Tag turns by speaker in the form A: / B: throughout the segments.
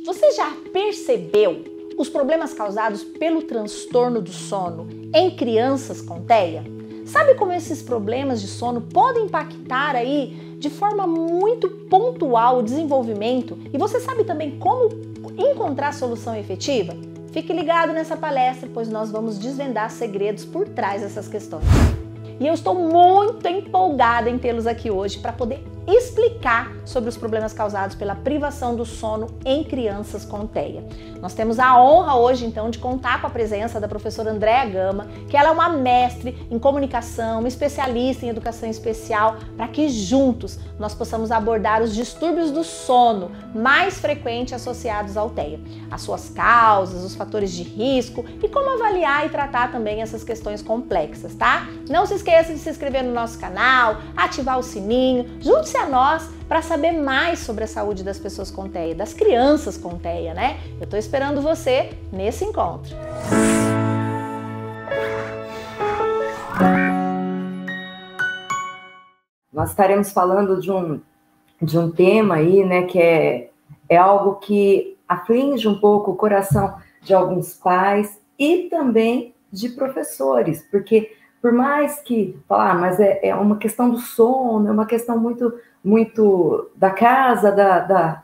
A: Você já percebeu os problemas causados pelo transtorno do sono em crianças com TEA? Sabe como esses problemas de sono podem impactar aí de forma muito pontual o desenvolvimento? E você sabe também como encontrar solução efetiva? Fique ligado nessa palestra, pois nós vamos desvendar segredos por trás dessas questões. E eu estou muito empolgada em tê-los aqui hoje para poder explicar sobre os problemas causados pela privação do sono em crianças com TEA. Nós temos a honra hoje, então, de contar com a presença da professora Andréa Gama, que ela é uma mestre em comunicação, uma especialista em educação especial, para que juntos nós possamos abordar os distúrbios do sono mais frequentes associados ao TEA, as suas causas, os fatores de risco e como avaliar e tratar também essas questões complexas, tá? Não se esqueça de se inscrever no nosso canal, ativar o sininho, junte-se a nós para saber mais sobre a saúde das pessoas com TEA, das crianças com TEA, né? Eu estou esperando você nesse encontro.
B: Nós estaremos falando de um tema aí, né, que é algo que aflige um pouco o coração de alguns pais e também de professores, porque por mais que falar, mas é uma questão do sono, é uma questão muito da casa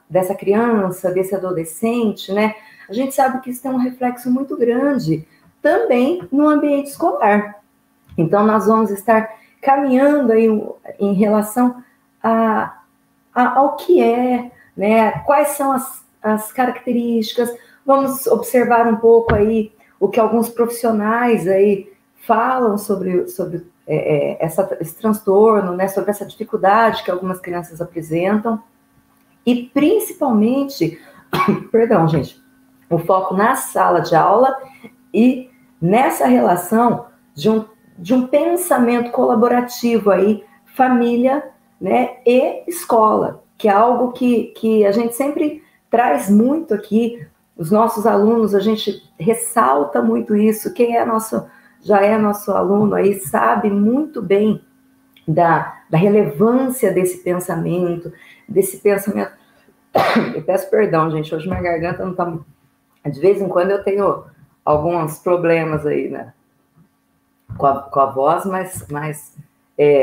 B: dessa criança, desse adolescente, né? A gente sabe que isso tem um reflexo muito grande também no ambiente escolar. Então, nós vamos estar caminhando aí em relação ao que né? Quais são as características. Vamos observar um pouco aí o que alguns profissionais aí falam sobre esse transtorno, né, sobre essa dificuldade que algumas crianças apresentam, e principalmente, perdão, gente, o foco na sala de aula e nessa relação de um pensamento colaborativo aí, família, né, e escola, que é algo que a gente sempre traz muito aqui, os nossos alunos, a gente ressalta muito isso, quem já é nosso aluno aí, sabe muito bem da relevância desse pensamento. Eu peço perdão, gente, hoje minha garganta não tá... De vez em quando eu tenho alguns problemas aí, né, com a voz, mas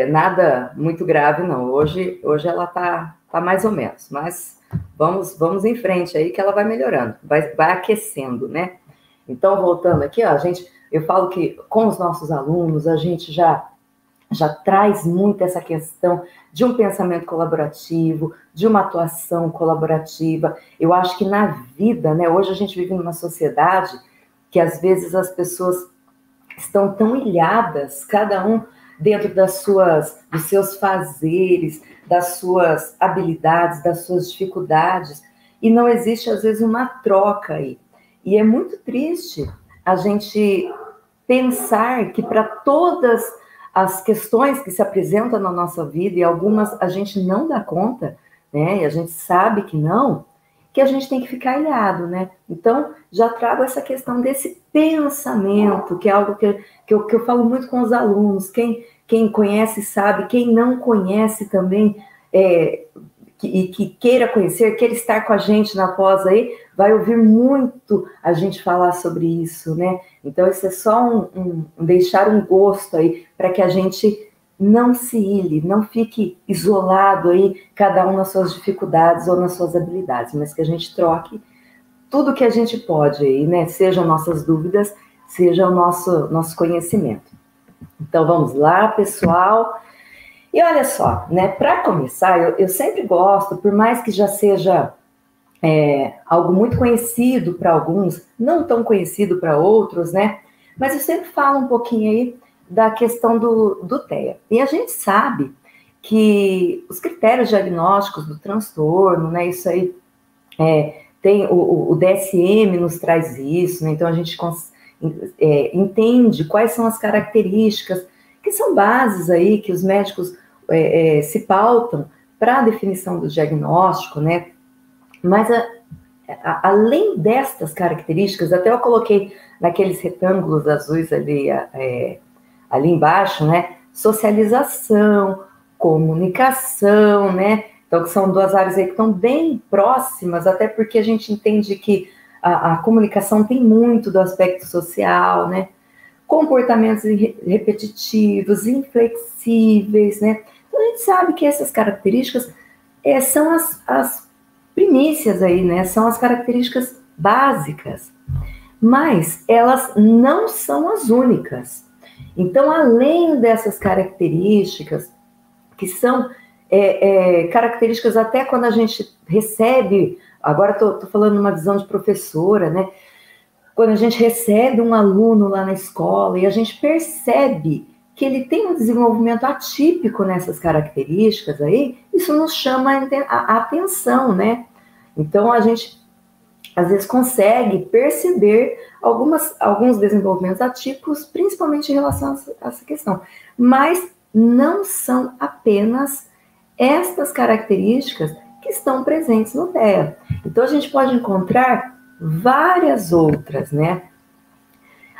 B: nada muito grave, não. Hoje ela tá mais ou menos, mas vamos em frente aí que ela vai melhorando, vai aquecendo, né? Então, voltando aqui, ó, eu falo que com os nossos alunos a gente já traz muito essa questão de um pensamento colaborativo, de uma atuação colaborativa. Eu acho que na vida, né, hoje a gente vive numa sociedade que às vezes as pessoas estão tão ilhadas, cada um dentro dos seus fazeres, das suas habilidades, das suas dificuldades, e não existe às vezes uma troca aí. E é muito triste a gente pensar que para todas as questões que se apresentam na nossa vida, e algumas a gente não dá conta, né? E a gente sabe que não, que a gente tem que ficar ilhado, né? Então, já trago essa questão desse pensamento, que é algo que eu falo muito com os alunos. Quem conhece sabe, quem não conhece também, que queira conhecer, queira estar com a gente na pós aí, vai ouvir muito a gente falar sobre isso, né? Então, isso é só deixar um gosto aí, para que a gente não se ilhe, não fique isolado aí, cada um nas suas dificuldades ou nas suas habilidades, mas que a gente troque tudo que a gente pode aí, né? Sejam nossas dúvidas, seja o nosso conhecimento. Então, vamos lá, pessoal. E olha só, né, para começar, eu sempre gosto, por mais que já seja algo muito conhecido para alguns, não tão conhecido para outros, né, mas eu sempre falo um pouquinho aí da questão do TEA. E a gente sabe que os critérios diagnósticos do transtorno, né, isso aí, tem o DSM nos traz isso, né, então a gente entende quais são as características, que são bases aí que os médicos se pautam para a definição do diagnóstico, né? Mas além destas características, até eu coloquei naqueles retângulos azuis ali embaixo, né? Socialização, comunicação, né? Então, que são duas áreas aí que estão bem próximas, até porque a gente entende que a comunicação tem muito do aspecto social, né? Comportamentos repetitivos, inflexíveis, né? Então, a gente sabe que essas características são as primícias aí, né? São as características básicas, mas elas não são as únicas. Então, além dessas características, que são características até quando a gente recebe, agora estou falando numa visão de professora, né? Quando a gente recebe um aluno lá na escola e a gente percebe que ele tem um desenvolvimento atípico nessas características aí, isso nos chama a atenção, né? Então, a gente, às vezes, consegue perceber alguns desenvolvimentos atípicos, principalmente em relação a essa questão. Mas não são apenas estas características que estão presentes no TEA. Então, a gente pode encontrar várias outras, né?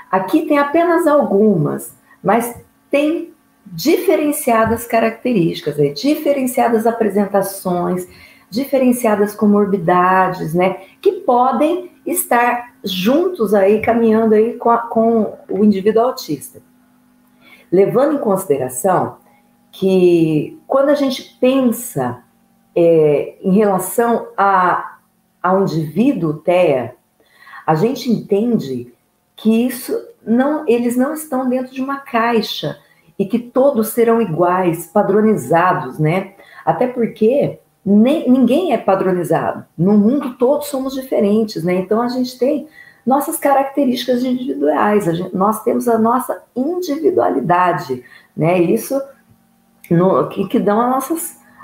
B: Aqui tem apenas algumas, mas tem diferenciadas características, diferenciadas apresentações, diferenciadas comorbidades, né? Que podem estar juntos aí, caminhando aí com o indivíduo autista. Levando em consideração que quando a gente pensa em relação ao indivíduo TEA, a gente entende que eles não estão dentro de uma caixa e que todos serão iguais, padronizados, né? Até porque ninguém é padronizado. No mundo todos somos diferentes, né? Então a gente tem nossas características individuais, nós temos a nossa individualidade, né? Isso que dão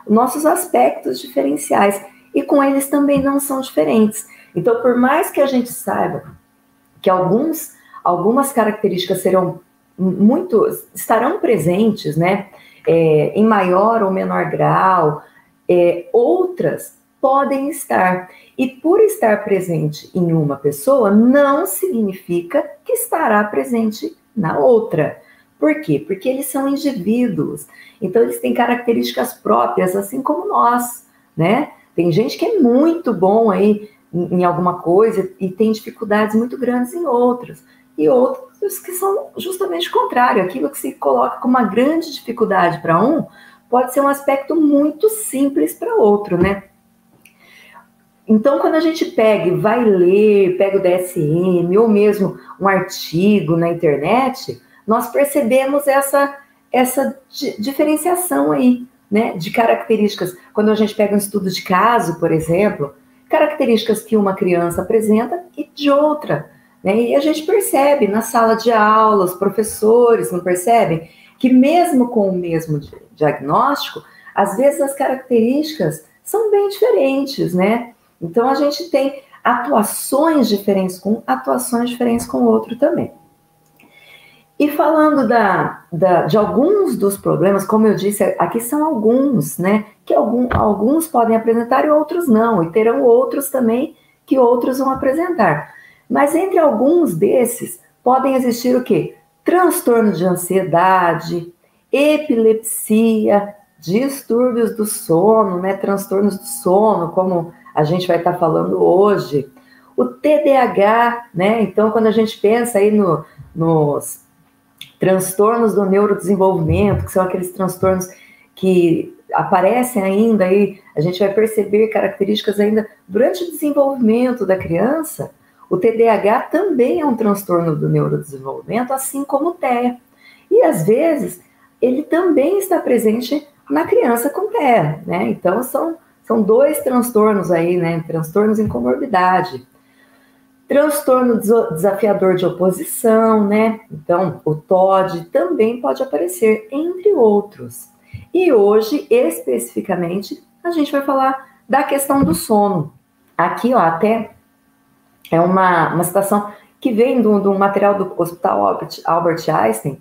B: nossos aspectos diferenciais, e com eles também não são diferentes. Então, por mais que a gente saiba que algumas características estarão presentes, né, em maior ou menor grau, outras podem estar. E por estar presente em uma pessoa, não significa que estará presente na outra. Por quê? Porque eles são indivíduos. Então, eles têm características próprias, assim como nós, né? Tem gente que é muito bom aí em alguma coisa e tem dificuldades muito grandes em outras. E outros que são justamente o contrário. Aquilo que se coloca como uma grande dificuldade para um, pode ser um aspecto muito simples para outro, né? Então, quando a gente pega o DSM, ou mesmo um artigo na internet, nós percebemos essa diferenciação aí, né, de características. Quando a gente pega um estudo de caso, por exemplo, características que uma criança apresenta e de outra, né, e a gente percebe na sala de aula, os professores não percebem que mesmo com o mesmo diagnóstico, às vezes as características são bem diferentes, né? Então a gente tem atuações diferentes com o outro também. E falando de alguns dos problemas, como eu disse, aqui são alguns, né? Que alguns podem apresentar e outros não, e terão outros também que outros vão apresentar. Mas entre alguns desses, podem existir o quê? Transtorno de ansiedade, epilepsia, distúrbios do sono, né? Transtornos do sono, como a gente vai estar falando hoje. O TDAH, né? Então, quando a gente pensa aí nos transtornos do neurodesenvolvimento, que são aqueles transtornos que aparecem ainda aí, a gente vai perceber características ainda durante o desenvolvimento da criança. O TDAH também é um transtorno do neurodesenvolvimento, assim como o TEA. E, às vezes, ele também está presente na criança com TEA, né? Então, são dois transtornos aí, né? Transtornos em comorbidade. Transtorno desafiador de oposição, né? Então, o TOD também pode aparecer, entre outros. E hoje, especificamente, a gente vai falar da questão do sono. Aqui, ó, até é uma citação que vem do material do Hospital Albert Einstein,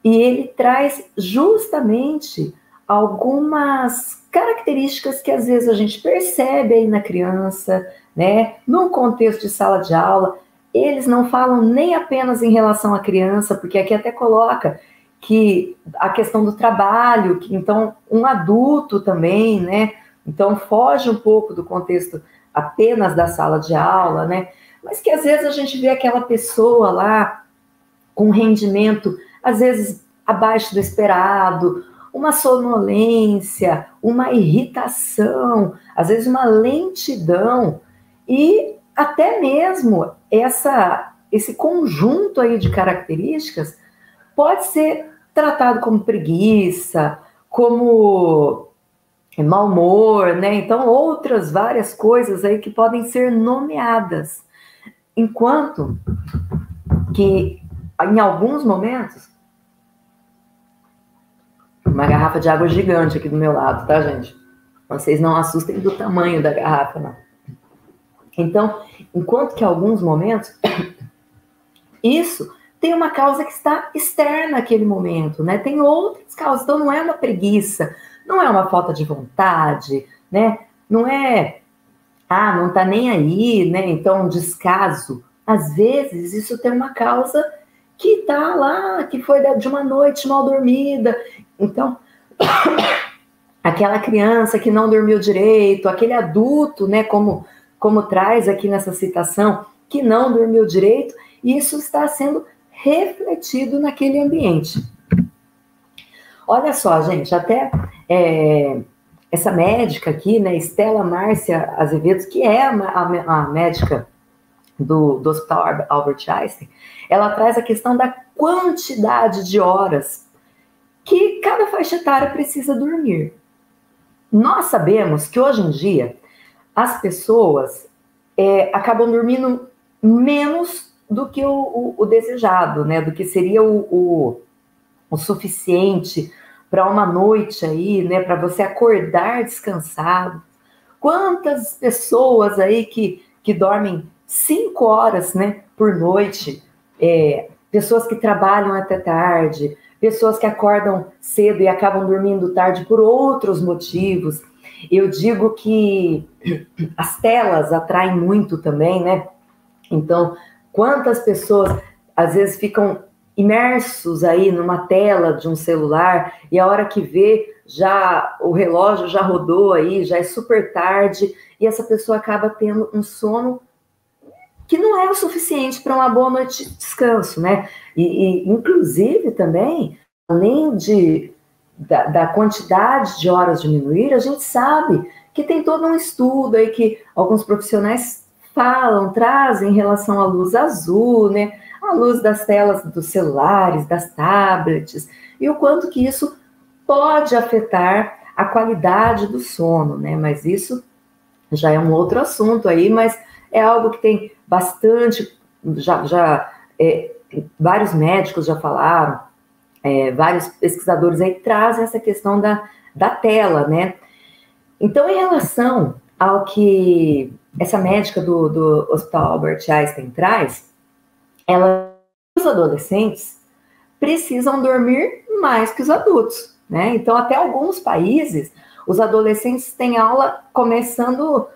B: e ele traz justamente algumas características que às vezes a gente percebe aí na criança, né? No contexto de sala de aula, eles não falam nem apenas em relação à criança, porque aqui até coloca que a questão do trabalho, que então um adulto também, né, Então foge um pouco do contexto apenas da sala de aula, né? Mas que às vezes a gente vê aquela pessoa lá com rendimento, às vezes abaixo do esperado, uma sonolência, uma irritação, às vezes uma lentidão, e até mesmo esse conjunto aí de características pode ser tratado como preguiça, como mau humor, né? Então, outras várias coisas aí que podem ser nomeadas. Enquanto que, em alguns momentos, uma garrafa de água gigante aqui do meu lado, tá, gente? Vocês não assustem do tamanho da garrafa, não. Então, enquanto que em alguns momentos, isso tem uma causa que está externa àquele momento, né? Tem outras causas, então não é uma preguiça, não é uma falta de vontade, né? Não é, não tá nem aí, né? Então, um descaso. Às vezes, isso tem uma causa que tá lá, que foi de uma noite mal dormida. Então, aquela criança que não dormiu direito, aquele adulto, né? Como traz aqui nessa citação, que não dormiu direito, isso está sendo refletido naquele ambiente. Olha só, gente, até essa médica aqui, né, Estela Márcia Azevedo, que é a médica do Hospital Albert Einstein, ela traz a questão da quantidade de horas que cada faixa etária precisa dormir. Nós sabemos que hoje em dia as pessoas acabam dormindo menos do que o desejado, né, do que seria o suficiente para uma noite aí, né, para você acordar descansado. Quantas pessoas aí que dormem 5 horas, né, por noite, pessoas que trabalham até tarde, pessoas que acordam cedo e acabam dormindo tarde por outros motivos. Eu digo que as telas atraem muito também, né? Então, quantas pessoas às vezes ficam imersos aí numa tela de um celular e a hora que vê, já o relógio já rodou aí, já é super tarde, e essa pessoa acaba tendo um sono que não é o suficiente para uma boa noite de descanso, né? E inclusive também, além da quantidade de horas diminuir, a gente sabe que tem todo um estudo aí que alguns profissionais trazem em relação à luz azul, né? A luz das telas dos celulares, das tablets, e o quanto que isso pode afetar a qualidade do sono, né? Mas isso já é um outro assunto aí, mas é algo que tem bastante, vários médicos já falaram, vários pesquisadores aí trazem essa questão da tela, né? Então, em relação ao que essa médica do Hospital Albert Einstein traz, os adolescentes precisam dormir mais que os adultos, né? Então, até alguns países, os adolescentes têm aula começando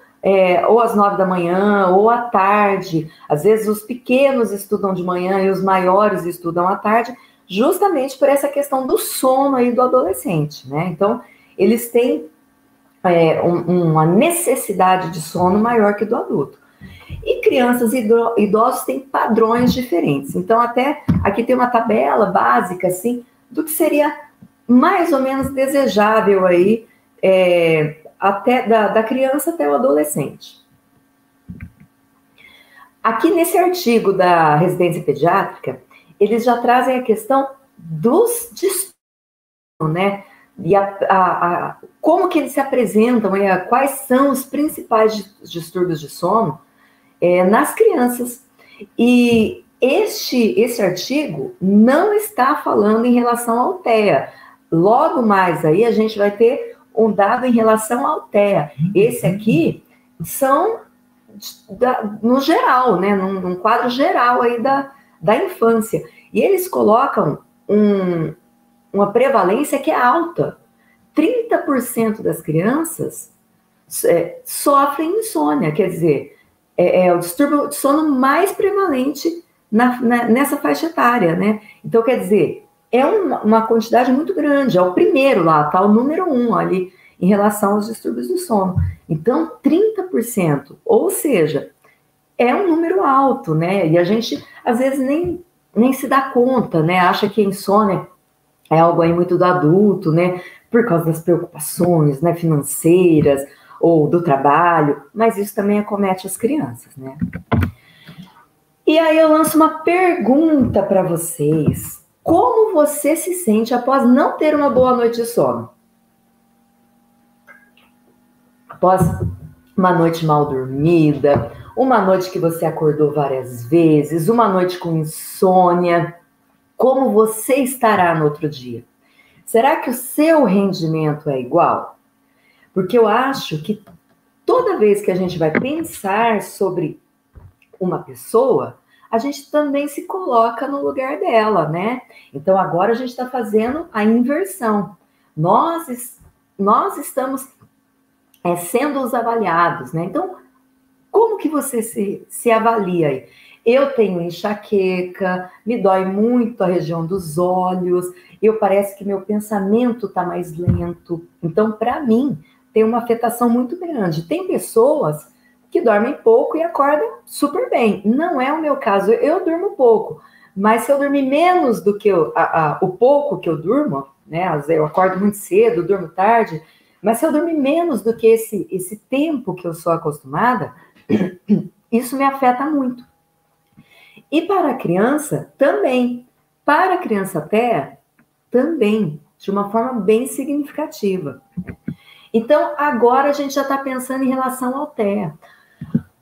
B: ou às 9 da manhã, ou à tarde. Às vezes, os pequenos estudam de manhã e os maiores estudam à tarde, justamente por essa questão do sono aí do adolescente, né? Então, eles têm uma necessidade de sono maior que do adulto. E crianças e idosos têm padrões diferentes. Então, até aqui tem uma tabela básica, assim, do que seria mais ou menos desejável aí, até da criança até o adolescente. Aqui nesse artigo da residência pediátrica, eles já trazem a questão dos distúrbios, né? E como que eles se apresentam, quais são os principais distúrbios de sono nas crianças. E esse artigo não está falando em relação ao TEA. Logo mais aí a gente vai ter um dado em relação ao TEA. Esse aqui são no geral, né? Num quadro geral aí da infância. E eles colocam uma prevalência que é alta. 30% das crianças sofrem insônia, quer dizer, é o distúrbio de sono mais prevalente nessa faixa etária, né? Então, quer dizer, é uma quantidade muito grande, é o primeiro lá, tá o número 1 ali. em relação aos distúrbios do sono. Então, 30%, ou seja, é um número alto, né? E a gente, às vezes, nem se dá conta, né? Acha que a insônia é algo aí muito do adulto, né? Por causa das preocupações, né, financeiras ou do trabalho, mas isso também acomete as crianças, né? E aí eu lanço uma pergunta para vocês. Como você se sente após não ter uma boa noite de sono? Após uma noite mal dormida, uma noite que você acordou várias vezes, uma noite com insônia, como você estará no outro dia? Será que o seu rendimento é igual? Porque eu acho que toda vez que a gente vai pensar sobre uma pessoa, a gente também se coloca no lugar dela, né? Então agora a gente está fazendo a inversão. Nós estamos sendo os avaliados, né? Então, como que você se avalia aí? Eu tenho enxaqueca, me dói muito a região dos olhos, parece que meu pensamento está mais lento. Então, para mim, tem uma afetação muito grande. Tem pessoas que dormem pouco e acordam super bem. Não é o meu caso, eu durmo pouco. Mas se eu dormir menos do que o pouco que eu durmo, né? Eu acordo muito cedo, durmo tarde, mas se eu dormir menos do que esse tempo que eu sou acostumada, isso me afeta muito. E para a criança, também. Para a criança até, também, de uma forma bem significativa. Então, agora a gente já está pensando em relação ao TEA.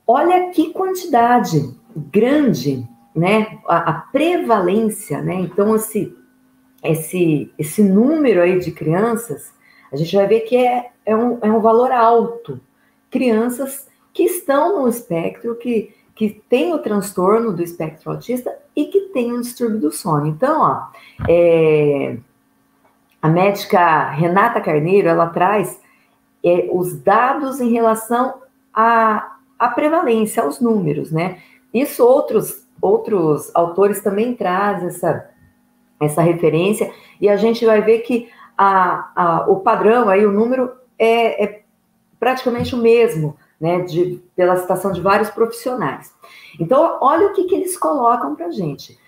B: Olha que quantidade grande, né? A prevalência, né? Então, esse número aí de crianças, a gente vai ver que é um valor alto. Crianças que estão no espectro, que têm o transtorno do espectro autista e que têm um distúrbio do sono. Então, ó, a médica Renata Carneiro, ela traz os dados em relação à prevalência, aos números, né? Isso outros autores também trazem essa referência, e a gente vai ver que o padrão, aí, o número é praticamente o mesmo, né, pela citação de vários profissionais. Então, olha o que eles colocam para a gente,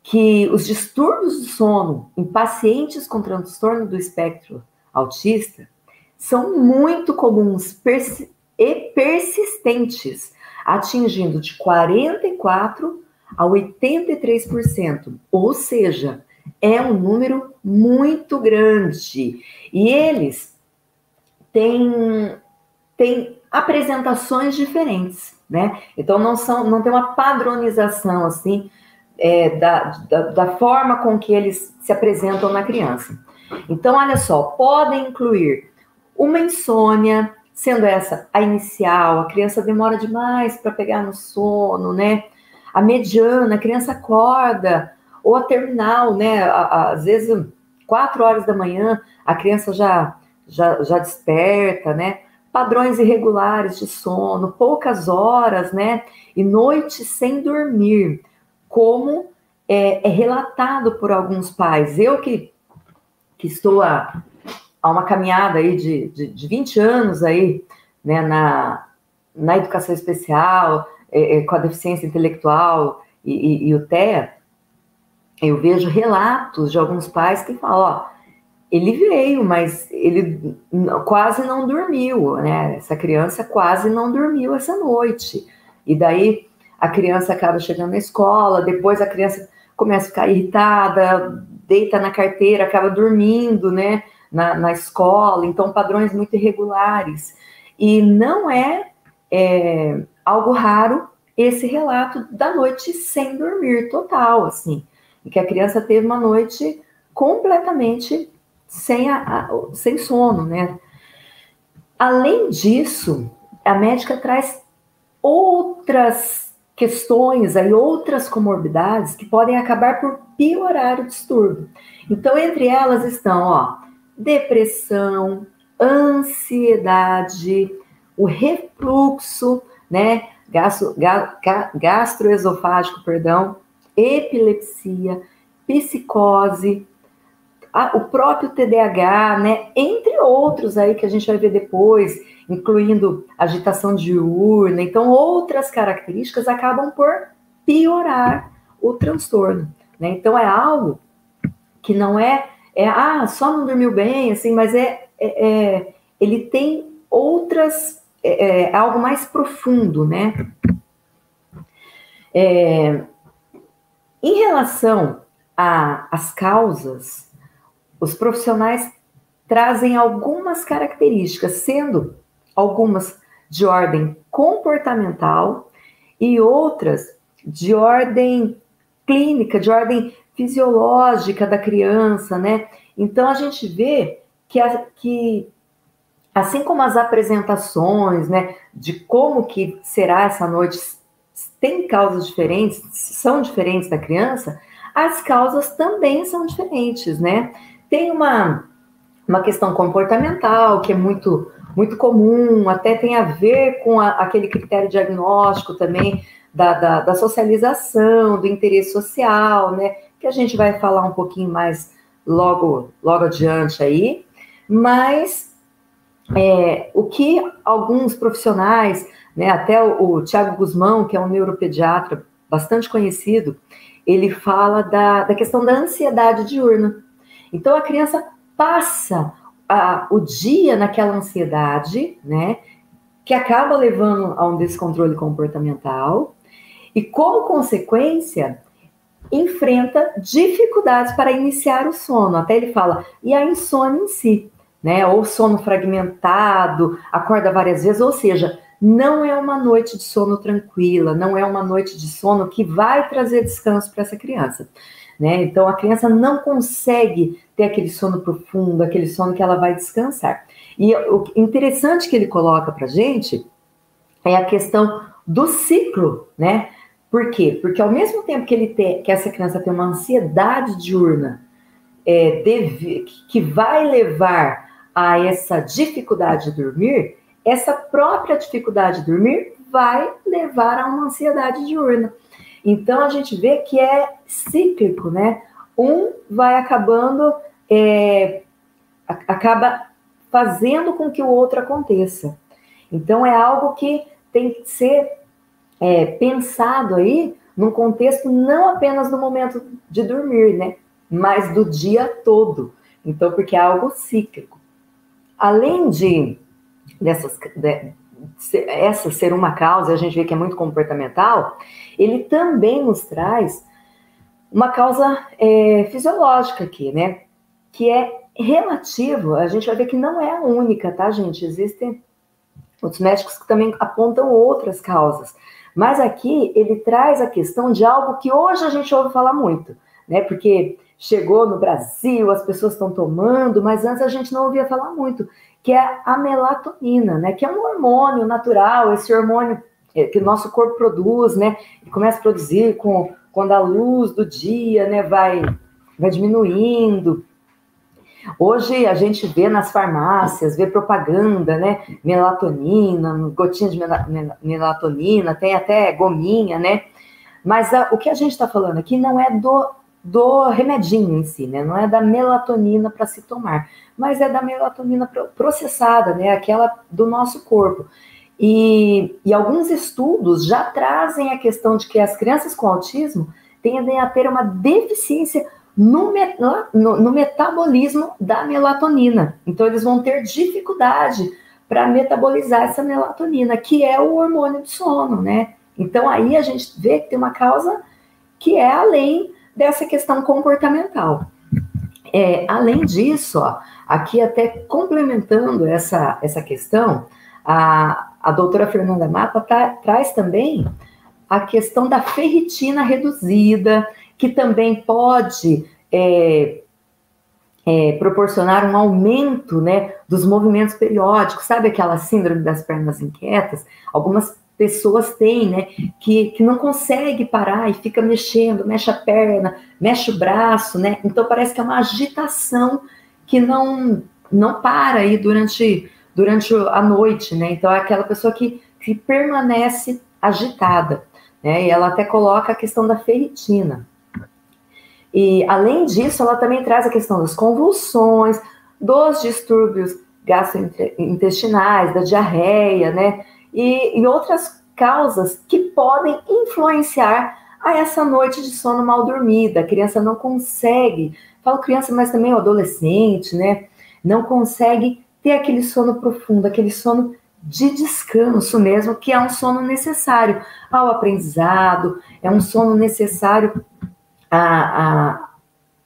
B: que os distúrbios do sono em pacientes com transtorno do espectro autista são muito comuns e persistentes, atingindo de 44% a 83%, ou seja, é um número muito grande. E eles têm apresentações diferentes, né? Então não tem uma padronização assim da forma com que eles se apresentam na criança. Então, olha só, podem incluir uma insônia, sendo essa a inicial, a criança demora demais para pegar no sono, né? A mediana, a criança acorda, ou a terminal, né? Às vezes, 4 horas da manhã, a criança já desperta, né? Padrões irregulares de sono, poucas horas, né? E noites sem dormir, como é relatado por alguns pais. Eu que estou há uma caminhada aí de 20 anos aí, né, na educação especial, com a deficiência intelectual e o TEA, eu vejo relatos de alguns pais que falam, ó, ele veio, mas ele quase não dormiu, né? Essa criança quase não dormiu essa noite. E daí a criança acaba chegando na escola, depois a criança começa a ficar irritada, deita na carteira, acaba dormindo, né? Na escola, então padrões muito irregulares. E não é algo raro esse relato da noite sem dormir total, assim, em que a criança teve uma noite completamente sem sono, né? Além disso, a médica traz outras questões, aí, outras comorbidades que podem acabar por piorar o distúrbio. Então, entre elas estão, ó, depressão, ansiedade, o refluxo, né, gastroesofágico, epilepsia, psicose, o próprio TDAH, né? Entre outros aí que a gente vai ver depois, incluindo agitação diurna. Então, outras características acabam por piorar o transtorno, né? Então, é algo que não só não dormiu bem, assim, mas ele tem outras, algo mais profundo, né? Em relação às causas, os profissionais trazem algumas características, sendo algumas de ordem comportamental e outras de ordem clínica, de ordem fisiológica da criança, né? Então, a gente vê que assim como as apresentações, né, de como que será essa noite, tem causas diferentes, são diferentes da criança, as causas também são diferentes, né? Tem uma questão comportamental, que é muito, muito comum, até tem a ver com aquele critério diagnóstico também, da socialização, do interesse social, né? Que a gente vai falar um pouquinho mais logo adiante aí. Mas o que alguns profissionais, né, até o Tiago Guzmão, que é um neuropediatra bastante conhecido, ele fala da questão da ansiedade diurna. Então, a criança passa o dia naquela ansiedade, né, que acaba levando a um descontrole comportamental e, como consequência, enfrenta dificuldades para iniciar o sono. Até ele fala, e a insônia em si, né, ou sono fragmentado, acorda várias vezes, ou seja, não é uma noite de sono tranquila, não é uma noite de sono que vai trazer descanso para essa criança. Né? Então, a criança não consegue ter aquele sono profundo, aquele sono que ela vai descansar. E o interessante que ele coloca para a gente é a questão do ciclo, né? Por quê? Porque ao mesmo tempo que essa criança tem uma ansiedade diurna que vai levar a essa dificuldade de dormir, essa própria dificuldade de dormir vai levar a uma ansiedade diurna. Então, a gente vê que é cíclico, né? Um vai acabando, acaba fazendo com que o outro aconteça. Então, é algo que tem que ser pensado aí num contexto não apenas no momento de dormir, né? Mas do dia todo. Então, porque é algo cíclico. Além essa ser uma causa, a gente vê que é muito comportamental, ele também nos traz uma causa fisiológica aqui, né? Que é relativo, a gente vai ver que não é a única, tá, gente? Existem outros médicos que também apontam outras causas. Mas aqui ele traz a questão de algo que hoje a gente ouve falar muito, né? Porque chegou no Brasil, as pessoas estão tomando, mas antes a gente não ouvia falar muito, que é a melatonina, né? Que é um hormônio natural, esse hormônio que o nosso corpo produz, né? E começa a produzir quando a luz do dia, né, vai diminuindo. Hoje a gente vê nas farmácias, vê propaganda, né? Melatonina, gotinha de melatonina, tem até gominha, né? Mas o que a gente está falando aqui não é do remedinho em si, né? Não é da melatonina para se tomar, mas é da melatonina processada, né? Aquela do nosso corpo. E alguns estudos já trazem a questão de que as crianças com autismo tendem a ter uma deficiência no metabolismo da melatonina. Então, eles vão ter dificuldade para metabolizar essa melatonina, que é o hormônio do sono, né? Então, aí a gente vê que tem uma causa que é além dessa questão comportamental. Além disso, ó, aqui até complementando essa questão, a doutora Fernanda Mapa traz também a questão da ferritina reduzida, que também pode proporcionar um aumento, né, dos movimentos periódicos, sabe aquela síndrome das pernas inquietas? Algumas pessoas têm, né, que não consegue parar e fica mexendo, mexe a perna, mexe o braço, né? Então parece que é uma agitação que não para aí durante a noite, né? Então é aquela pessoa que permanece agitada, né? E ela até coloca a questão da ferritina. E, além disso, ela também traz a questão das convulsões, dos distúrbios gastrointestinais, da diarreia, né? E outras causas que podem influenciar a essa noite de sono mal dormida. A criança não consegue, falo criança, mas também o adolescente, né? Não consegue ter aquele sono profundo, aquele sono de descanso mesmo, que é um sono necessário ao aprendizado, é um sono necessário a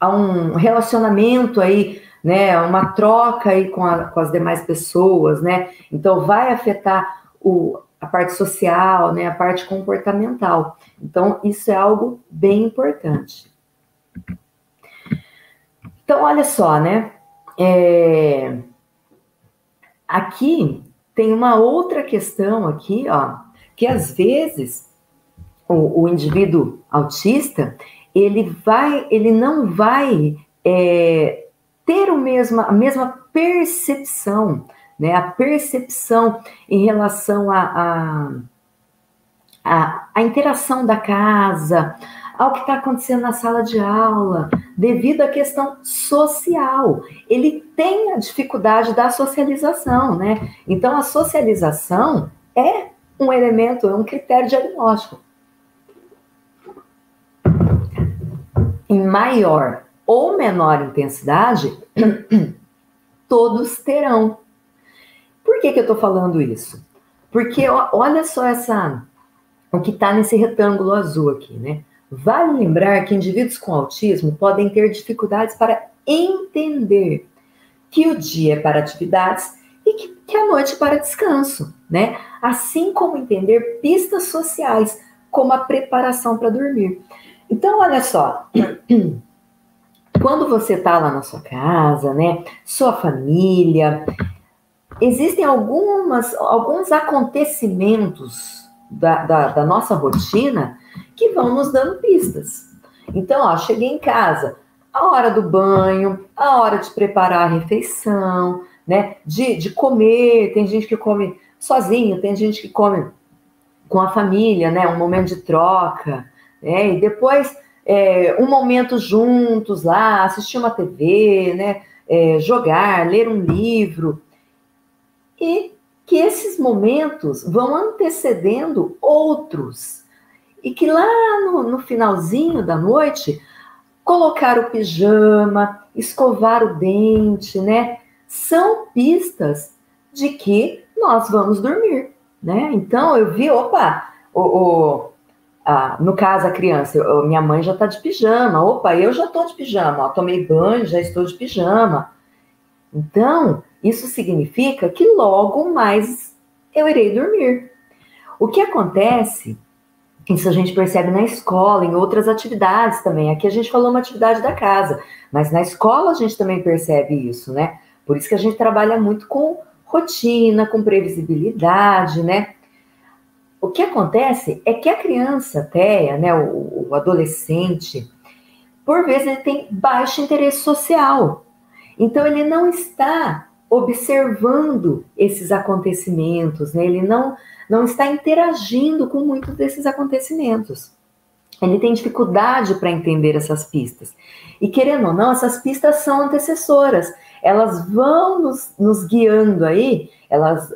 B: um relacionamento aí, né, uma troca aí com as demais pessoas, né, então vai afetar a parte social, né, a parte comportamental, então isso é algo bem importante. Então, olha só, né, aqui tem uma outra questão aqui, ó, que às vezes o indivíduo autista, ele não vai ter a mesma percepção, né? A percepção em relação à interação da casa, ao que está acontecendo na sala de aula, devido à questão social. Ele tem a dificuldade da socialização, né? Então, a socialização é um elemento, é um critério diagnóstico. Em maior ou menor intensidade, todos terão. Por que eu estou falando isso? Porque olha só o que está nesse retângulo azul aqui, né? Vale lembrar que indivíduos com autismo podem ter dificuldades para entender que o dia é para atividades e que a noite é para descanso, né? Assim como entender pistas sociais, como a preparação para dormir. Então, olha só, quando você está lá na sua casa, né, sua família, existem alguns acontecimentos da nossa rotina que vão nos dando pistas. Então, ó, cheguei em casa, a hora do banho, a hora de preparar a refeição, né, de comer, tem gente que come sozinho, tem gente que come com a família, né, um momento de troca, né, e depois um momento juntos lá, assistir uma TV, né, jogar, ler um livro, e que esses momentos vão antecedendo outros, e que lá no finalzinho da noite, colocar o pijama, escovar o dente, né, são pistas de que nós vamos dormir, né? Então eu vi, opa, no caso a criança, minha mãe já está de pijama, opa, eu já estou de pijama, ó, tomei banho, já estou de pijama. Então, isso significa que logo mais eu irei dormir. O que acontece, isso a gente percebe na escola, em outras atividades também. Aqui a gente falou uma atividade da casa, mas na escola a gente também percebe isso, né? Por isso que a gente trabalha muito com rotina, com previsibilidade, né? O que acontece é que a criança até, né, o adolescente, por vezes ele tem baixo interesse social. Então ele não está observando esses acontecimentos, né? Ele não está interagindo com muitos desses acontecimentos. Ele tem dificuldade para entender essas pistas. E querendo ou não, essas pistas são antecessoras. Elas vão nos guiando aí, elas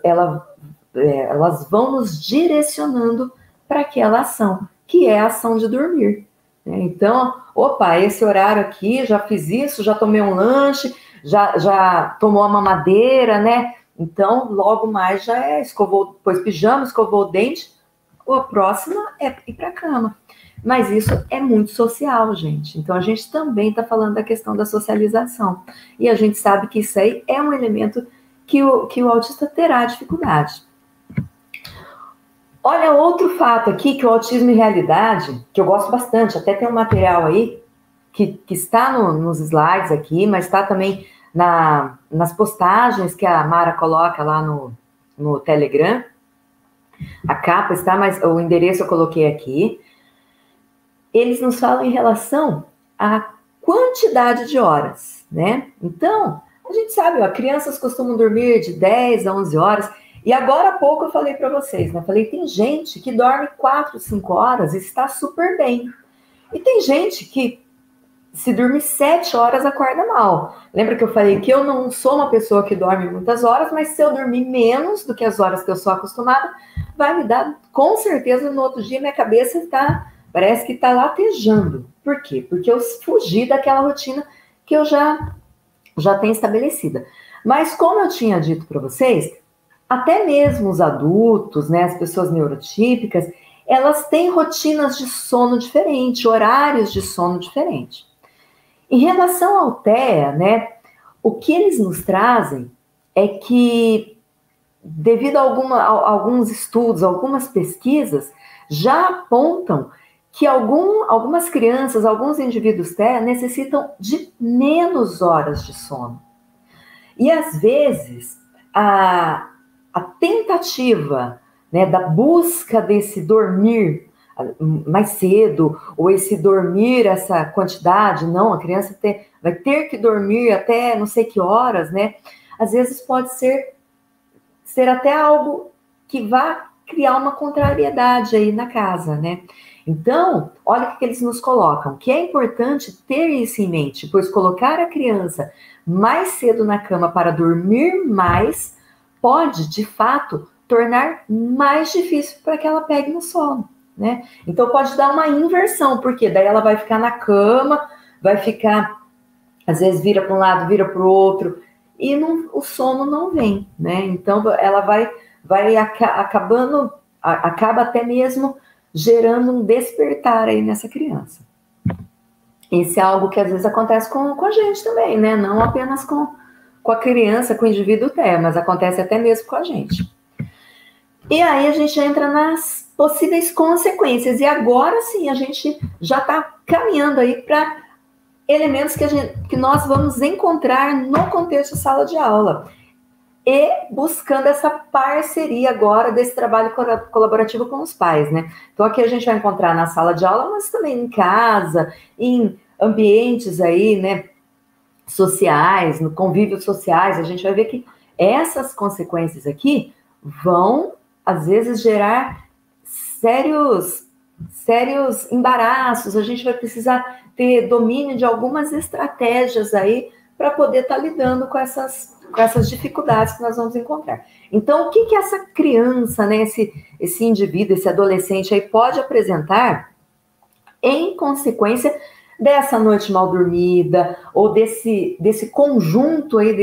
B: vão nos direcionando para aquela ação, que é a ação de dormir. Então, opa, esse horário aqui, já fiz isso, já tomei um lanche, já tomou a mamadeira, né? Então, logo mais já pôs pijama, escovou o dente, a próxima é ir para a cama. Mas isso é muito social, gente. Então, a gente também está falando da questão da socialização. E a gente sabe que isso aí é um elemento que o autista terá dificuldade. Olha outro fato aqui, que o autismo em realidade, que eu gosto bastante, até tem um material aí, que está nos slides aqui, mas está também nas postagens que a Mara coloca lá no Telegram. A capa está, mas o endereço eu coloquei aqui. Eles nos falam em relação à quantidade de horas, né? Então, a gente sabe, ó, crianças costumam dormir de 10 a 11 horas, e agora há pouco eu falei para vocês, né? Falei, tem gente que dorme 4, 5 horas e está super bem. E tem gente que se dormir 7 horas, acorda mal. Lembra que eu falei que eu não sou uma pessoa que dorme muitas horas, mas se eu dormir menos do que as horas que eu sou acostumada, vai me dar, com certeza, no outro dia, minha cabeça parece que está latejando. Por quê? Porque eu fugi daquela rotina que eu já tenho estabelecida. Mas como eu tinha dito para vocês, até mesmo os adultos, né, as pessoas neurotípicas, elas têm rotinas de sono diferentes, horários de sono diferentes. Em relação ao TEA, né, o que eles nos trazem é que, devido a alguns estudos, algumas pesquisas, já apontam que algumas crianças, alguns indivíduos TEA necessitam de menos horas de sono. E às vezes, a tentativa, né, da busca desse dormir mais cedo, ou esse dormir essa quantidade, não, a criança vai ter que dormir até não sei que horas, né? Às vezes pode ser até algo que vá criar uma contrariedade aí na casa, né? Então, olha o que eles nos colocam, que é importante ter isso em mente, pois colocar a criança mais cedo na cama para dormir mais pode, de fato, tornar mais difícil para que ela pegue no sono, né? Então pode dar uma inversão, porque daí ela vai ficar na cama, vai ficar, às vezes vira para um lado, vira para o outro, e o sono não vem, né? Então ela acaba até mesmo gerando um despertar aí nessa criança. Isso é algo que às vezes acontece com a gente também, né? Não apenas com a criança, com o indivíduo TEA, mas acontece até mesmo com a gente. E aí a gente entra nas possíveis consequências. E agora sim, a gente já está caminhando aí para elementos que nós vamos encontrar no contexto de sala de aula. E buscando essa parceria agora desse trabalho colaborativo com os pais, né? Então aqui a gente vai encontrar na sala de aula, mas também em casa, em ambientes aí, né, sociais, no convívios sociais, a gente vai ver que essas consequências aqui vão, às vezes, gerar sérios embaraços. A gente vai precisar ter domínio de algumas estratégias aí para poder estar lidando com essas dificuldades que nós vamos encontrar. Então, o que essa criança, né, esse indivíduo, esse adolescente aí pode apresentar em consequência dessa noite mal dormida, ou desse conjunto aí,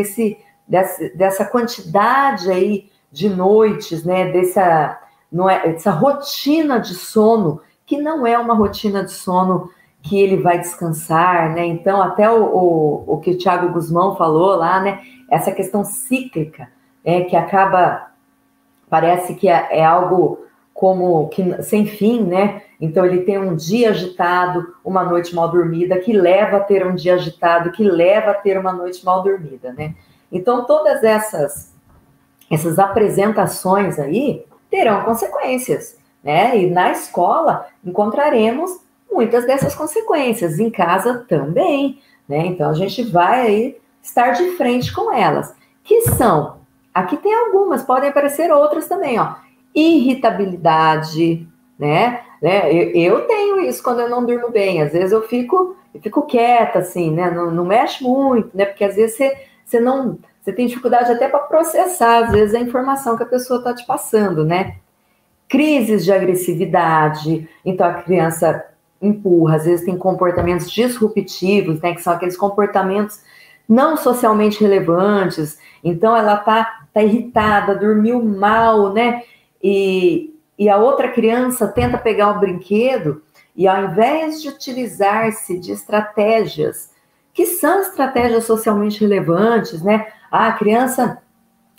B: dessa quantidade aí de noites, né, dessa rotina de sono, que não é uma rotina de sono que ele vai descansar, né? Então, até o que o Thiago Guzmão falou lá, né, essa questão cíclica, que acaba, parece que é algo como que sem fim, né? Então ele tem um dia agitado, uma noite mal dormida, que leva a ter um dia agitado, que leva a ter uma noite mal dormida, né? Então todas essas apresentações aí terão consequências, né? E na escola encontraremos muitas dessas consequências, em casa também, né? Então a gente vai aí estar de frente com elas, que são, aqui tem algumas, podem aparecer outras também, ó. Irritabilidade, né? Eu tenho isso quando eu não durmo bem. Às vezes eu fico quieta, assim, né? Não mexe muito, né? Porque às vezes você tem dificuldade até para processar, às vezes, a informação que a pessoa está te passando, né? Crises de agressividade. Então a criança empurra, às vezes tem comportamentos disruptivos, né? Que são aqueles comportamentos não socialmente relevantes. Então ela tá irritada, dormiu mal, né? E a outra criança tenta pegar o brinquedo e, ao invés de utilizar-se de estratégias, que são estratégias socialmente relevantes, né? A criança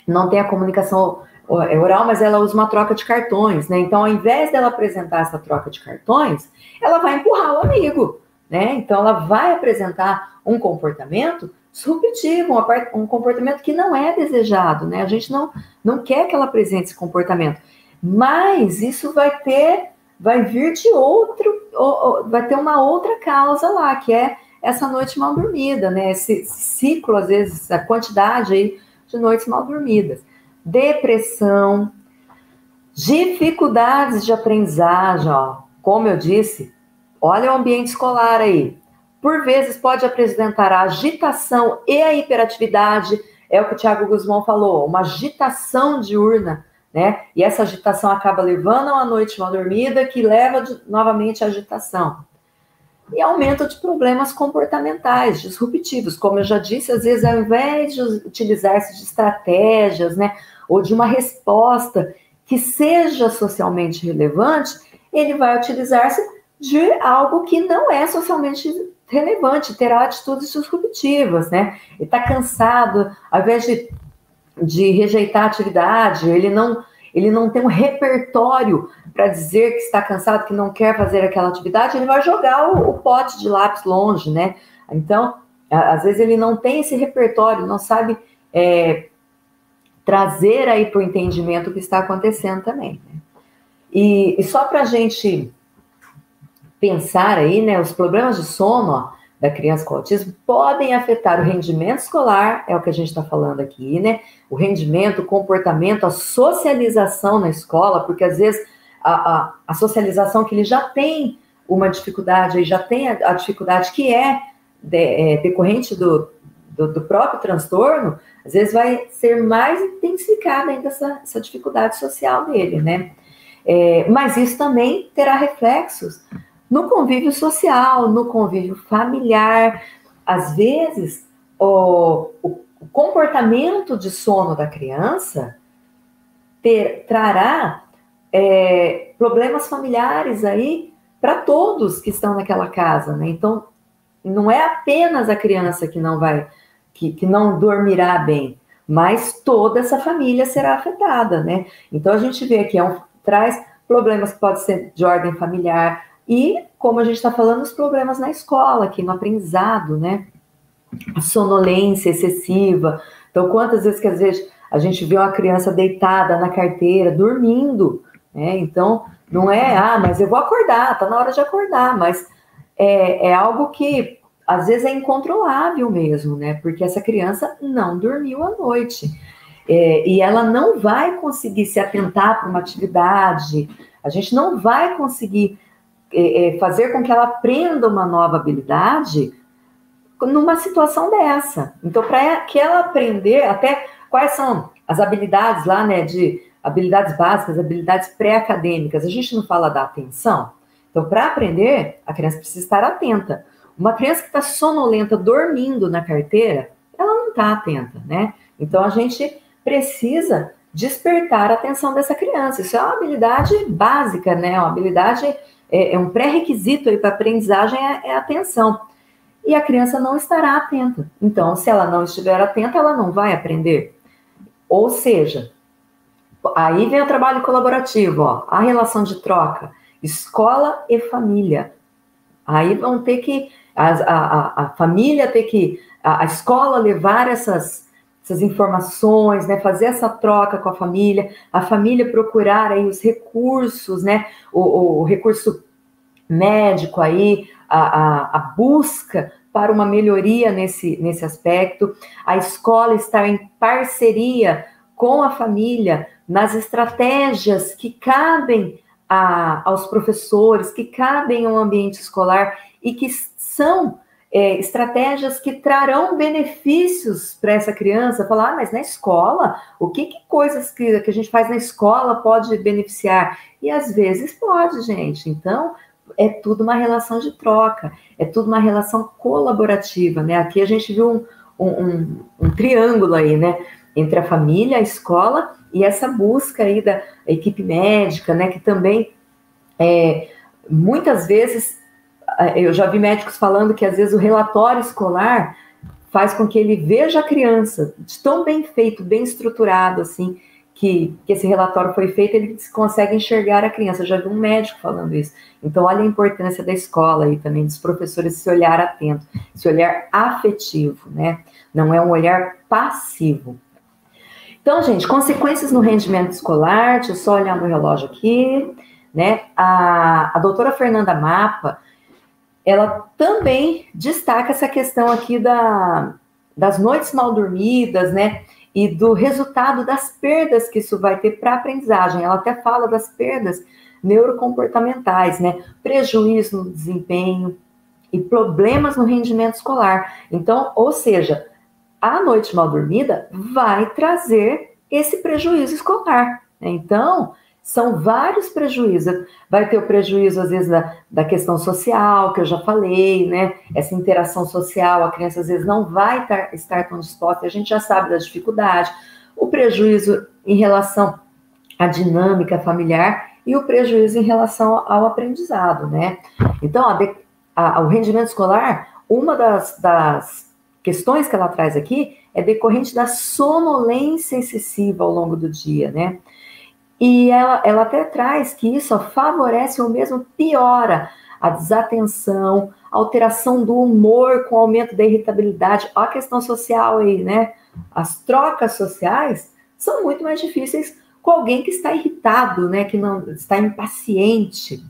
B: não tem a comunicação oral, mas ela usa uma troca de cartões, né? Então, ao invés dela apresentar essa troca de cartões, ela vai empurrar o amigo, né? Então, ela vai apresentar um comportamento disruptivo, um comportamento que não é desejado, né? A gente não quer que ela apresente esse comportamento, mas isso vai vir de vai ter uma outra causa lá, que é essa noite mal dormida, né? Esse ciclo, às vezes, a quantidade aí de noites mal dormidas. Depressão, dificuldades de aprendizagem, ó. Como eu disse, olha o ambiente escolar aí. por vezes pode apresentar a agitação e a hiperatividade, é o que o Thiago Guzmão falou, uma agitação diurna, né? E essa agitação acaba levando a uma noite mal dormida, que leva novamente à agitação. E aumento de problemas comportamentais, disruptivos, como eu já disse, às vezes ao invés de utilizar-se de estratégias, né, ou de uma resposta que seja socialmente relevante, ele vai utilizar-se de algo que não é socialmente relevante, terá atitudes disruptivas, né? Ele está cansado, ao invés de rejeitar a atividade, ele não tem um repertório para dizer que está cansado, que não quer fazer aquela atividade, ele vai jogar o pote de lápis longe, né? Então, às vezes ele não tem esse repertório, não sabe trazer aí para o entendimento o que está acontecendo também, né? E só para a gente pensar aí, né, os problemas de sono, ó, da criança com autismo podem afetar o rendimento escolar, é o que a gente está falando aqui, né? O rendimento, o comportamento, a socialização na escola, porque às vezes a socialização que ele já tem uma dificuldade, ele já tem a dificuldade que decorrente do próprio transtorno, às vezes vai ser mais intensificada ainda essa dificuldade social dele, né? Mas isso também terá reflexos no convívio social, no convívio familiar. Às vezes, o comportamento de sono da criança trará problemas familiares aí para todos que estão naquela casa, né? Então, não é apenas a criança que não dormirá bem, mas toda essa família será afetada, né? Então, a gente vê que traz problemas que podem ser de ordem familiar, e, como a gente está falando, os problemas na escola, aqui no aprendizado, né? A sonolência excessiva. Então, quantas vezes que às vezes a gente vê uma criança deitada na carteira, dormindo, né? Então, não é, mas eu vou acordar, tá na hora de acordar, mas é algo que às vezes é incontrolável mesmo, né? Porque essa criança não dormiu à noite. E ela não vai conseguir se atentar para uma atividade, a gente não vai conseguir fazer com que ela aprenda uma nova habilidade numa situação dessa. Então, para que ela aprender, até quais são as habilidades lá, né, de habilidades básicas, habilidades pré-acadêmicas, a gente não fala da atenção? Então, para aprender, a criança precisa estar atenta. Uma criança que está sonolenta, dormindo na carteira, ela não está atenta, né? Então, a gente precisa despertar a atenção dessa criança. Isso é uma habilidade básica, né? Uma habilidade... um pré-requisito aí para a aprendizagem é a atenção. E a criança não estará atenta. Então, se ela não estiver atenta, ela não vai aprender. Ou seja, aí vem o trabalho colaborativo, ó, a relação de troca, escola e família. Aí vão ter que, a família ter que, a escola levar essas informações, né, fazer essa troca com a família procurar aí os recursos, né, o recurso médico aí, a busca para uma melhoria nesse aspecto, a escola estar em parceria com a família nas estratégias que cabem aos professores, que cabem ao ambiente escolar e que são estratégias que trarão benefícios para essa criança. Falar, mas na escola, que coisas que a gente faz na escola pode beneficiar? E às vezes pode, gente. Então, é tudo uma relação de troca, é tudo uma relação colaborativa, né? Aqui a gente viu um triângulo aí, né? Entre a família, a escola e essa busca aí da equipe médica, né? Que também, muitas vezes, eu já vi médicos falando que às vezes o relatório escolar faz com que ele veja a criança de tão bem feito, bem estruturado, assim, que esse relatório foi feito, ele consegue enxergar a criança. Eu já vi um médico falando isso. Então, olha a importância da escola aí também, dos professores, esse olhar atento, esse olhar afetivo, né? Não é um olhar passivo. Então, gente, consequências no rendimento escolar, deixa eu só olhar no relógio aqui, né? A doutora Fernanda Mapa, ela também destaca essa questão aqui das noites mal dormidas, né? E do resultado das perdas que isso vai ter para a aprendizagem. Ela até fala das perdas neurocomportamentais, né? Prejuízo no desempenho, e problemas no rendimento escolar. Então, ou seja, a noite mal dormida vai trazer esse prejuízo escolar, né? Então, são vários prejuízos. Vai ter o prejuízo, às vezes, da questão social, que eu já falei, né? Essa interação social, a criança, às vezes, não vai estar tão disposta, a gente já sabe da dificuldade. O prejuízo em relação à dinâmica familiar e o prejuízo em relação ao aprendizado, né? Então, o rendimento escolar, uma das questões que ela traz aqui é decorrente da sonolência excessiva ao longo do dia, né? E ela até traz que isso favorece ou mesmo piora a desatenção, a alteração do humor com aumento da irritabilidade, a questão social aí, né? As trocas sociais são muito mais difíceis com alguém que está irritado, né? Que não está impaciente.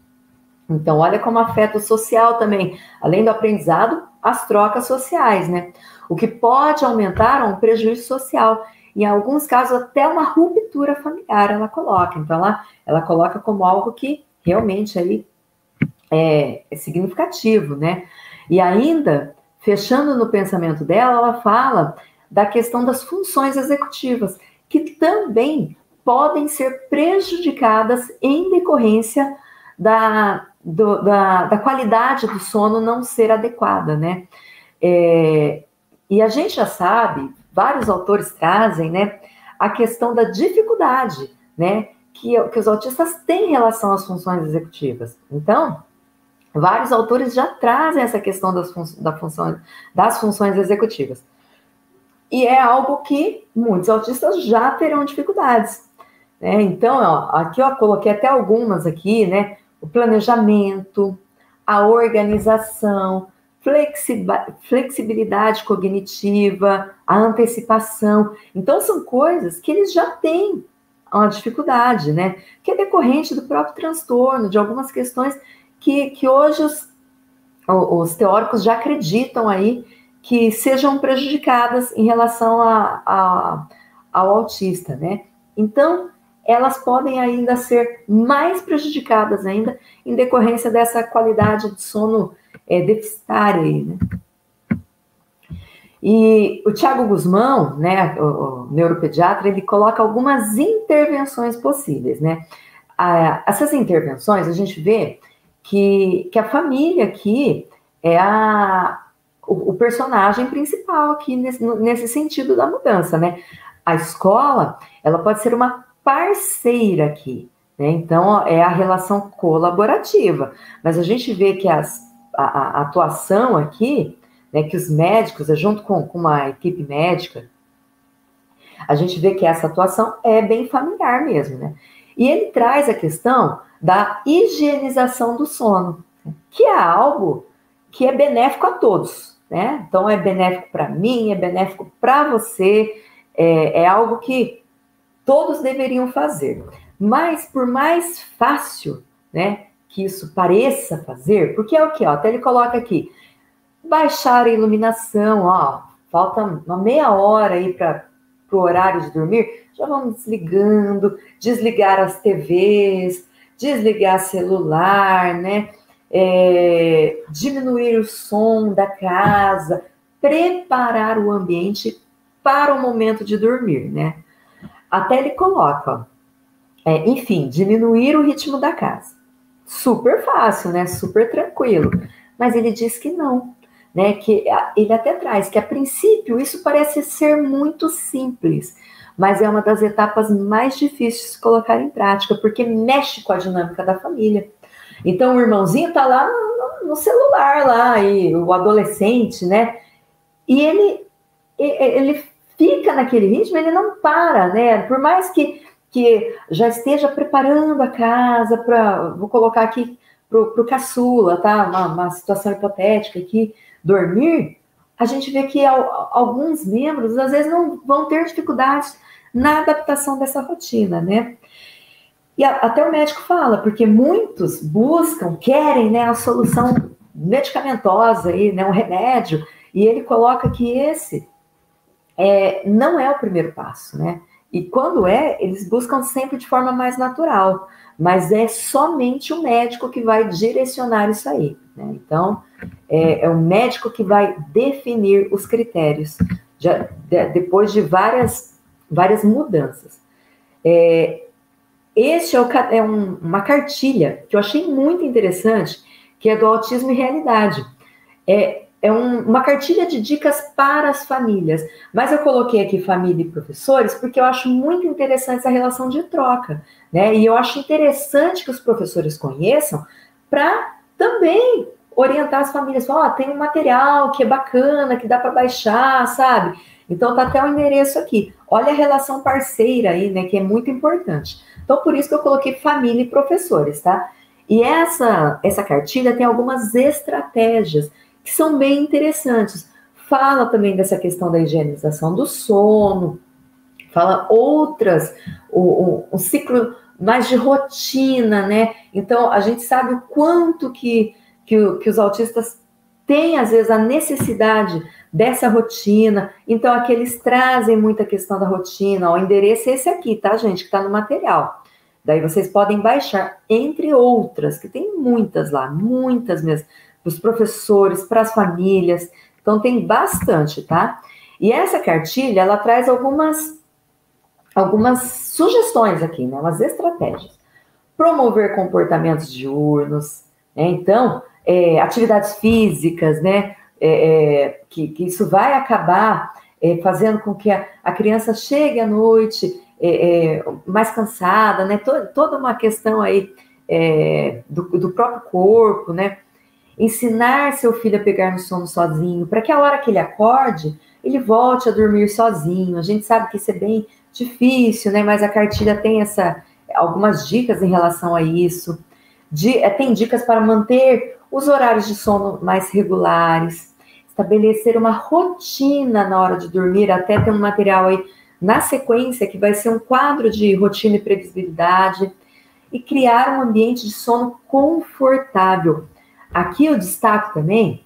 B: Então, olha como afeta o social também, além do aprendizado, as trocas sociais, né? O que pode aumentar um prejuízo social. Em alguns casos, até uma ruptura familiar ela coloca. Então, ela coloca como algo que realmente aí é significativo, né? E ainda, fechando no pensamento dela, ela fala da questão das funções executivas, que também podem ser prejudicadas em decorrência da qualidade do sono não ser adequada, né? E a gente já sabe, vários autores trazem, né, a questão da dificuldade, né, que os autistas têm em relação às funções executivas. Então, vários autores já trazem essa questão das funções executivas. E é algo que muitos autistas já terão dificuldades, né? Então, aqui eu coloquei até algumas aqui, né? O planejamento, a organização, flexibilidade cognitiva, a antecipação. Então, são coisas que eles já têm uma dificuldade, né? Que é decorrente do próprio transtorno, de algumas questões que hoje os teóricos já acreditam aí que sejam prejudicadas em relação ao autista, né? Então, elas podem ainda ser mais prejudicadas ainda em decorrência dessa qualidade de sono deficitária aí, né? E o Thiago Guzmão, né, o neuropediatra, ele coloca algumas intervenções possíveis, né? Essas intervenções, a gente vê que a família aqui é o personagem principal aqui nesse sentido da mudança, né? A escola, ela pode ser uma parceira aqui, né? Então, é a relação colaborativa. Mas a gente vê que a atuação aqui, né, que os médicos, junto com uma equipe médica, a gente vê que essa atuação é bem familiar mesmo, né? E ele traz a questão da higienização do sono, que é algo que é benéfico a todos, né? Então, é benéfico para mim, é benéfico para você, é algo que todos deveriam fazer. Mas, por mais fácil, né, que isso pareça fazer, porque é o que? Até ele coloca aqui, baixar a iluminação, falta uma meia hora aí para o horário de dormir, já vamos desligando, desligar as TVs, desligar celular, né? Diminuir o som da casa, preparar o ambiente para o momento de dormir, né? Até ele coloca, enfim, diminuir o ritmo da casa. Super fácil, né? Super tranquilo. Mas ele diz que não, né? Que ele até traz que, a princípio, isso parece ser muito simples, mas é uma das etapas mais difíceis de colocar em prática, porque mexe com a dinâmica da família. Então, o irmãozinho tá lá no celular, lá, e o adolescente, né? E ele fica naquele ritmo, ele não para, né? Por mais que já esteja preparando a casa vou colocar aqui pro caçula, tá? Uma situação hipotética aqui, dormir, a gente vê que alguns membros, às vezes, não vão ter dificuldades na adaptação dessa rotina, né? E até o médico fala, porque muitos querem, né, a solução medicamentosa, aí, né, um remédio, e ele coloca que esse não é o primeiro passo, né? E quando eles buscam sempre de forma mais natural, mas é somente o médico que vai direcionar isso aí, né? Então, é o médico que vai definir os critérios, depois de várias mudanças. Este uma cartilha que eu achei muito interessante, que é do Autismo e Realidade. Uma cartilha de dicas para as famílias, mas eu coloquei aqui família e professores porque eu acho muito interessante essa relação de troca, né? E eu acho interessante que os professores conheçam para também orientar as famílias. Falar, tem um material que é bacana, que dá para baixar, sabe? Então tá até o endereço aqui. Olha a relação parceira aí, né? Que é muito importante. Então por isso que eu coloquei família e professores, tá? E essa cartilha tem algumas estratégias que são bem interessantes. Fala também dessa questão da higienização do sono, fala outras, um ciclo mais de rotina, né? Então, a gente sabe o quanto que os autistas têm, às vezes, a necessidade dessa rotina. Então, aqui eles trazem muita questão da rotina. Ó, o endereço é esse aqui, tá, gente? Que está no material. Daí vocês podem baixar, entre outras, que tem muitas lá, muitas mesmo, para os professores, para as famílias. Então, tem bastante, tá? E essa cartilha, ela traz algumas sugestões aqui, né? Umas estratégias. Promover comportamentos diurnos, né? Então, atividades físicas, né? Que isso vai acabar fazendo com que a criança chegue à noite mais cansada, né? Toda uma questão aí do próprio corpo, né? Ensinar seu filho a pegar no sono sozinho, para que a hora que ele acorde, ele volte a dormir sozinho. A gente sabe que isso é bem difícil, né? Mas a cartilha tem algumas dicas em relação a isso. Tem dicas para manter os horários de sono mais regulares, estabelecer uma rotina na hora de dormir, até tem um material aí na sequência que vai ser um quadro de rotina e previsibilidade, e criar um ambiente de sono confortável. Aqui eu destaco também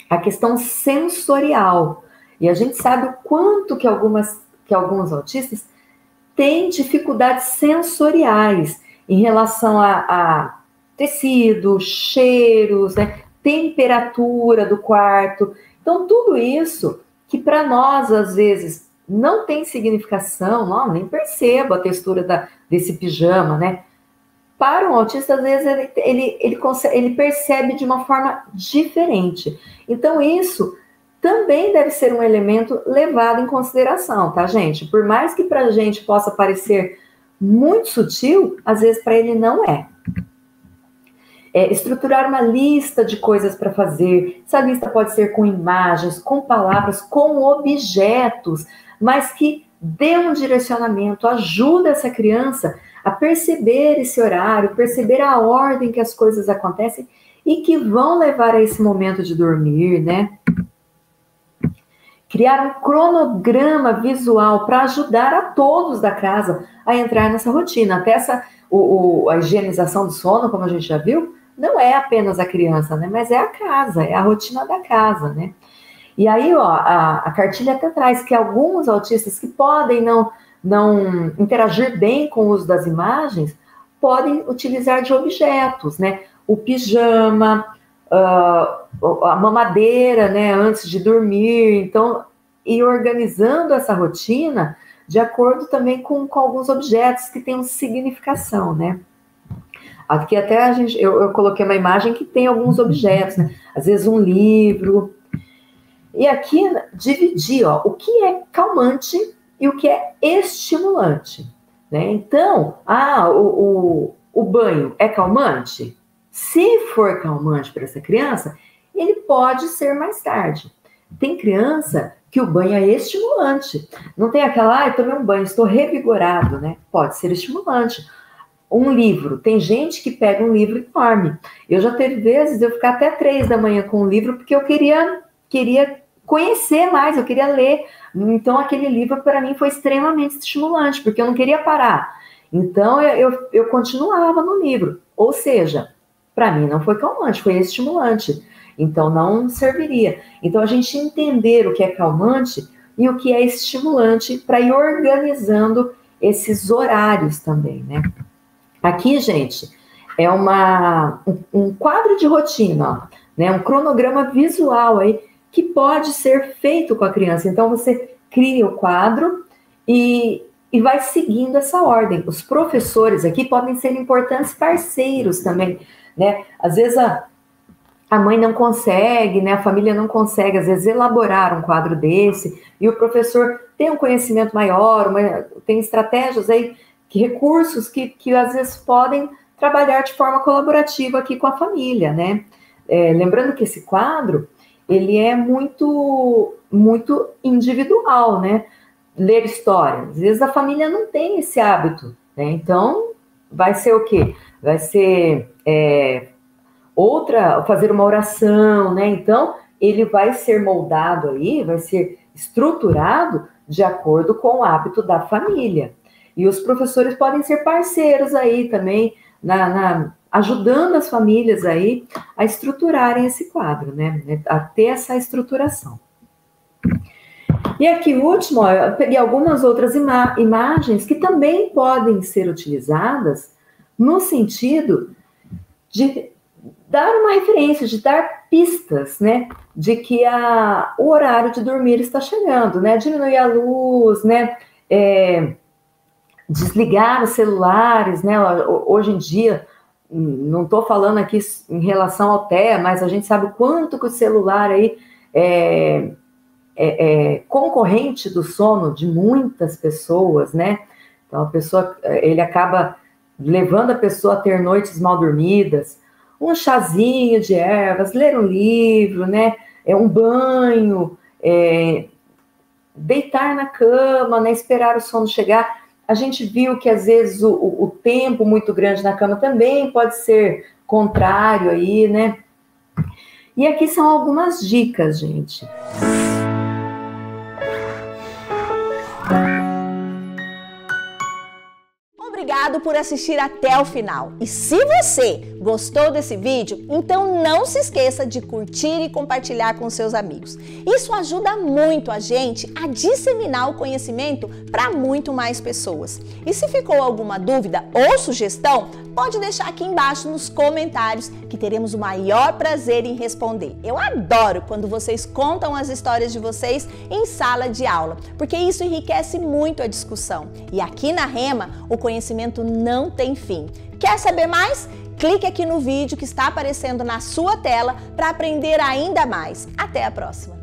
B: a questão sensorial. E a gente sabe o quanto que alguns autistas têm dificuldades sensoriais em relação a tecido, cheiros, né, temperatura do quarto. Então, tudo isso que para nós, às vezes, não tem significação, nem percebo a textura desse pijama, né? Para um autista, às vezes, ele percebe de uma forma diferente. Então, isso também deve ser um elemento levado em consideração, tá, gente? Por mais que para a gente possa parecer muito sutil, às vezes para ele não é. Estruturar uma lista de coisas para fazer. Essa lista pode ser com imagens, com palavras, com objetos, mas que dê um direcionamento, ajuda essa criança a perceber esse horário, perceber a ordem que as coisas acontecem e que vão levar a esse momento de dormir, né? Criar um cronograma visual para ajudar a todos da casa a entrar nessa rotina. Até a higienização do sono, como a gente já viu, não é apenas a criança, né? Mas é a casa, é a rotina da casa, né? E aí, ó, a cartilha até traz que alguns autistas que podem não interagir bem com o uso das imagens, podem utilizar de objetos, né? O pijama, a mamadeira, né? Antes de dormir. Então, ir organizando essa rotina de acordo também com alguns objetos que tenham significação, né? Aqui até eu coloquei uma imagem que tem alguns objetos, né? Às vezes um livro. E aqui dividir, ó, o que é calmante e o que é estimulante, né? Então, o banho é calmante? Se for calmante para essa criança, ele pode ser mais tarde. Tem criança que o banho é estimulante. Não tem aquela, eu tomei um banho, estou revigorado, né? Pode ser estimulante. Um livro, tem gente que pega um livro e dorme. Eu já teve vezes eu ficar até 3 da manhã com um livro porque eu queria conhecer mais, eu queria ler. Então, aquele livro, para mim, foi extremamente estimulante, porque eu não queria parar. Então, eu continuava no livro. Ou seja, para mim não foi calmante, foi estimulante. Então, não serviria. Então, a gente entender o que é calmante e o que é estimulante para ir organizando esses horários também, né? Aqui, gente, é um quadro de rotina, ó. né? Um cronograma visual aí que pode ser feito com a criança. Então, você cria o quadro e vai seguindo essa ordem. Os professores aqui podem ser importantes parceiros também, né? Às vezes a mãe não consegue, né? A família não consegue, às vezes, elaborar um quadro desse, e o professor tem um conhecimento maior, tem estratégias aí, recursos que às vezes podem trabalhar de forma colaborativa aqui com a família, né? Lembrando que esse quadro, ele é muito, muito individual, né? Ler história. Às vezes a família não tem esse hábito, né? Então, vai ser o quê? Vai ser fazer uma oração, né? Então, ele vai ser moldado aí, vai ser estruturado de acordo com o hábito da família. E os professores podem ser parceiros aí também, ajudando as famílias aí a estruturarem esse quadro, né? A ter essa estruturação. E aqui, último, eu peguei algumas outras imagens que também podem ser utilizadas no sentido de dar uma referência, de dar pistas, né? De que o horário de dormir está chegando, né? Diminuir a luz, né? Desligar os celulares, né? Hoje em dia, não estou falando aqui em relação ao TEA, mas a gente sabe o quanto que o celular aí é concorrente do sono de muitas pessoas, né? Então, ele acaba levando a pessoa a ter noites mal dormidas. Um chazinho de ervas, ler um livro, né? Um banho, deitar na cama, né? Esperar o sono chegar. A gente viu que, às vezes, o tempo muito grande na cama também pode ser contrário aí, né? E aqui são algumas dicas, gente.
A: Obrigado por assistir até o final. E se você gostou desse vídeo, então não se esqueça de curtir e compartilhar com seus amigos. Isso ajuda muito a gente a disseminar o conhecimento para muito mais pessoas. E se ficou alguma dúvida ou sugestão, pode deixar aqui embaixo nos comentários que teremos o maior prazer em responder. Eu adoro quando vocês contam as histórias de vocês em sala de aula, porque isso enriquece muito a discussão. E aqui na Rema, o conhecimento não tem fim. Quer saber mais? Clique aqui no vídeo que está aparecendo na sua tela para aprender ainda mais. Até a próxima!